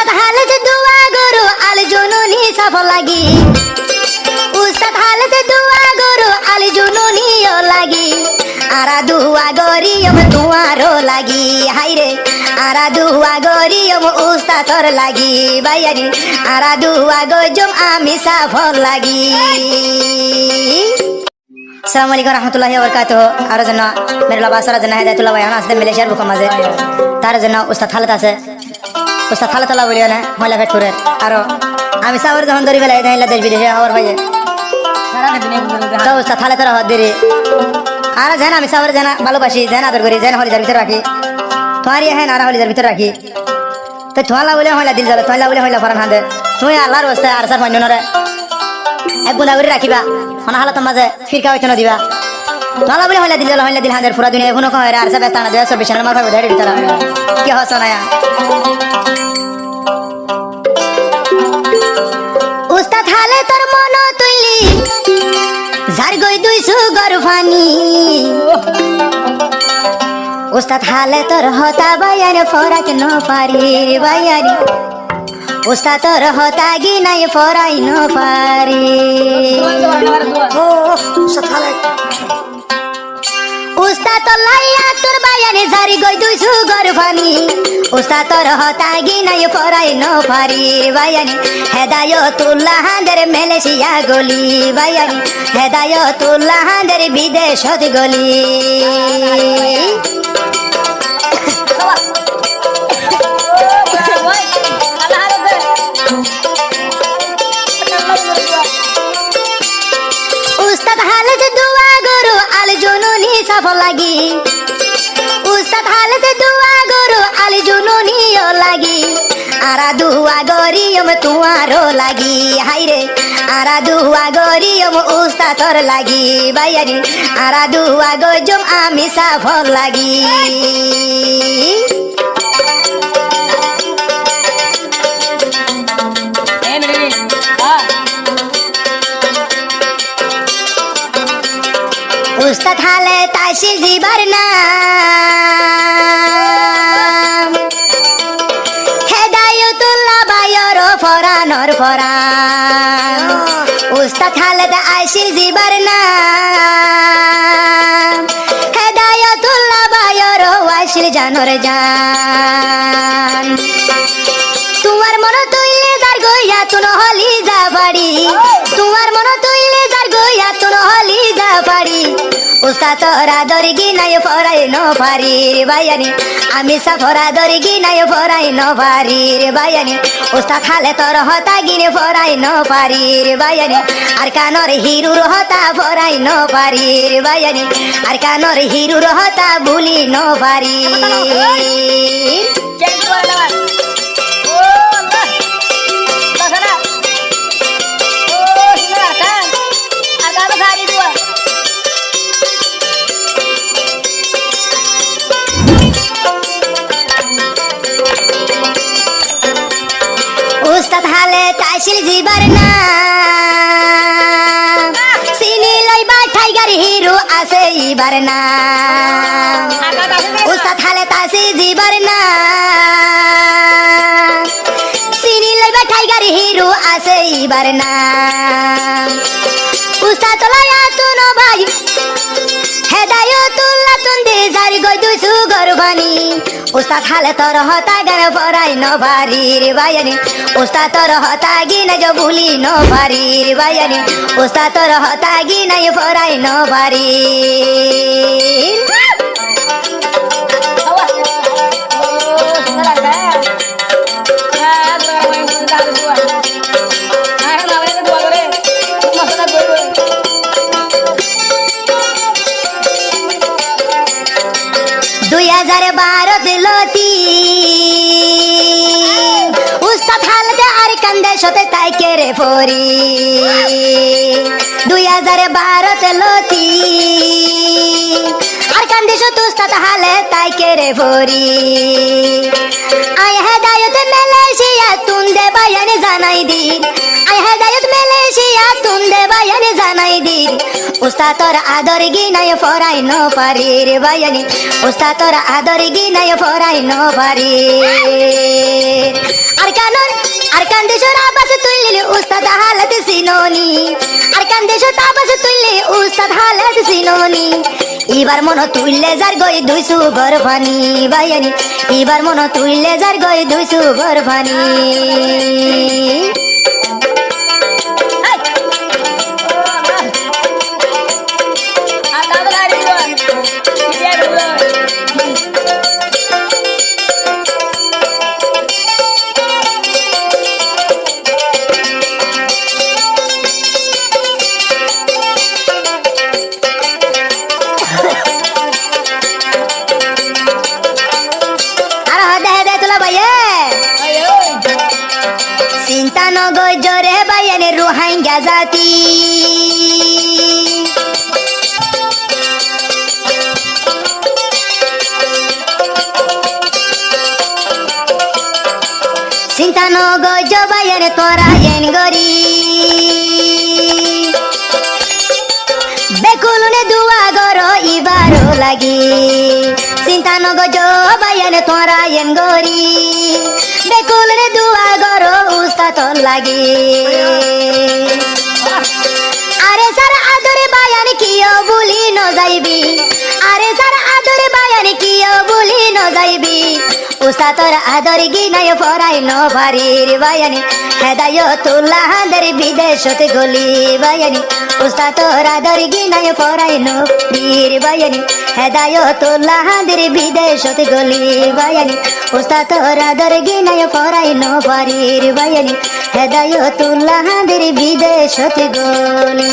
উস্তাদ হালত দোয়া গরু আল জননী সফল লাগি উস্তাদ হালত দোয়া গরু আল জননীও লাগি আরা দুয়া গরিয়ম তুয়ারো লাগি হাইরে আরা দুয়া গরিয়ম উস্তাদর লাগি বাইয়ানি আরা দুয়া গজম আমি সফল লাগি। আসসালামু আলাইকুম রহমতুল্লাহি ওয়া বারাকাতুহু। আর জন্য মেরে লাবাসরা জন্য হেদায়েতুল্লাহ ভাই আছে মালয়েশিয়ার বুক মাঝে তার জন্য উস্তাদ হালত আছে উস্তাদ হালতলা বলিও না ময়লা ফেটপুরের আর আমি সাবর যখন ধরি বেলা এই দেশ বিদেশে হওয়ার ভাইয়ে তো উস্তাদ হালতরা হদ দিরি আর যেন আমি সাবর যেন ভালোবাসি যেন আদর করি যেন হলিদার ভিতরে রাখি তোমার হ্যাঁ আর হলিদার ভিতরে রাখি তো তোমালা বলে হইলা দিল যাবে তোমালা বলে হইলা ফরান হাঁদে তুমি আল্লাহর অবস্থায় আর স্যার মান্যনরে এক বুন্দা করে রাখিবা মানে হালত মাঝে ফিরকা হইতে না দিবা তোমালা বলে হইলা দিল যাবে হইলা দিল হাঁদের পুরা দুনিয়া এখনো কম আর সব ব্যস্ত না 2024 সালের মাফা ধরে দিতে কি হস না উস্তাদ হালে তোর মন তুইলি যার গই 200 গরফানি উস্তাদ হালে তোর হতা বায়ান ফরাক ন পারি বায়ানি উস্তাদ তোর হতা গি নাই ফরাই ন পারি ও উস্তাদ হালে উস্তাদ তোর লাইয়া তোর বায়ানে জারি গই 200 গরফানি উস্তাদ তোর হতা গি নাই ফরাই ন পারি বায়ানি হেদায়তুল্লাহ হাঁদের মালয়েশিয়া গলি বায়ানি হেদায়তুল্লাহ হাঁদের বিদেশত গলি উস্তাদ হালত দোয়া গরু আল জননী সফল লাগি উস্তাদ হালত দোয়া গরু আল জননীও লাগি আরা দুয়া গরিয়ম তুয়ারো লাগি হাইরে আরা দুয়া গরিয়ম উস্তাদর লাগি বাইয়ানি আরা দুয়া গজম আমি সফল লাগি। উস্তাদ হালে তাইসি জিবার নাম হেদায়তুল্লাহ বায়র ফরানর ফরান উস্তাদ হালে আইসি জিবার নাম হেদায়তুল্লাহ বায়র ওয়াসিল জানর জান তোমার মন তুইলে যার গইয়া তুন হলি যা বাড়ি তোমার মন তুইলে যার গইয়া তুন হলি যা বাড়ি উস্তাদ তোরা দরগি নাই ফরাই ন পারি রে বায়ানি আমি সফরা দরগি নাই ফরাই ন পারি রে বায়ানি উস্তাদ হালে তোর হতা গিনে ফরাই ন পারি রে বায়ানি আর কানর হিরুর হতা ফরাই ন পারি রে বায়ানি আর কানর হিরুর হতা ভুলি ন পারি উস্তাদ হালে তাইসিল জিবার না সিনি লইবা টাইগার হিরো আছে ইবার না উস্তাদ হালে তাইসিল জিবার না সিনি লইবা টাইগার হিরো আছে ইবার না উস্তাদ লয়া তুন ভাই হেদায়তুল্লাহ তুন দে জারি গই 200 গরবানি উস্তাদ হালে তোর হতা গন ফরাই ন পারি রে বায়ানি উস্তাদ তোর হতা গি না যে ভুলি ন পারি রে বায়ানি উস্তাদ তোর হতা গি নাই ফরাই ন পারি উস্তাদ হালতে আর কান্দে সতে তাই কেরে ফরি 2012 লতি আর কান্দে সত উস্তাদ হালে তাই কেরে ফরি আই হেদায়ত মালয়েশিয়া তুন্দে বায়ানে জানাই দি আই হেদায়ত মালয়েশিয়া তুন্দে বায়ানে জানাই দি উস্তাদ তোর আদর গি নাই ফরাই ন পারি রে বায়ানি উস্তাদ তোর আদর গি নাই ফরাই ন পারি আর কেন আর কান্দেশ্বর আবাস তুললে উস্তাদ হালত সিনোনি আর কান্দেশ্বর আবাস তুললে উস্তাদ হালত সিনোনি এবার মনো তুললে যার গই দুইশো গর ফানি বাইয়ানি এবার মনো তুললে যার গই দুইশো গর ফানি চিন্তা নগর জোরে বাইয়ানে রোহাঙ্গা জাতি চিন্তা নগর জবাইয়ানে তোরা এন গরি বেকুলনে দুয়া গর ইবারো লাগি চিন্তা নগর জবাইয়ানে তোরা এন গরি বেকুলনে দুয়া গর উস্তাদ লাগি আরে সারা আদরে বায়ান কিও বলি ন যাইবি আরে সারা আদরে বায়ান কিও বলি ন যাইবি উস্তাদর আদর গিনায় ফরাই ন ভারির বায়ানি হেদায়তুল্লাহ দের বিদেশত গলি বায়ানি উস্তাদর আদর গিনায় ফরাই ন বীর বায়ানি হেদায়তুল্লাহ দের বিদেশত গলি বায়ানি উস্তাদর আদর গিনায় ফরাই ন ভারির বায়ানি হেদায়তুল্লাহ দের বিদেশত গলি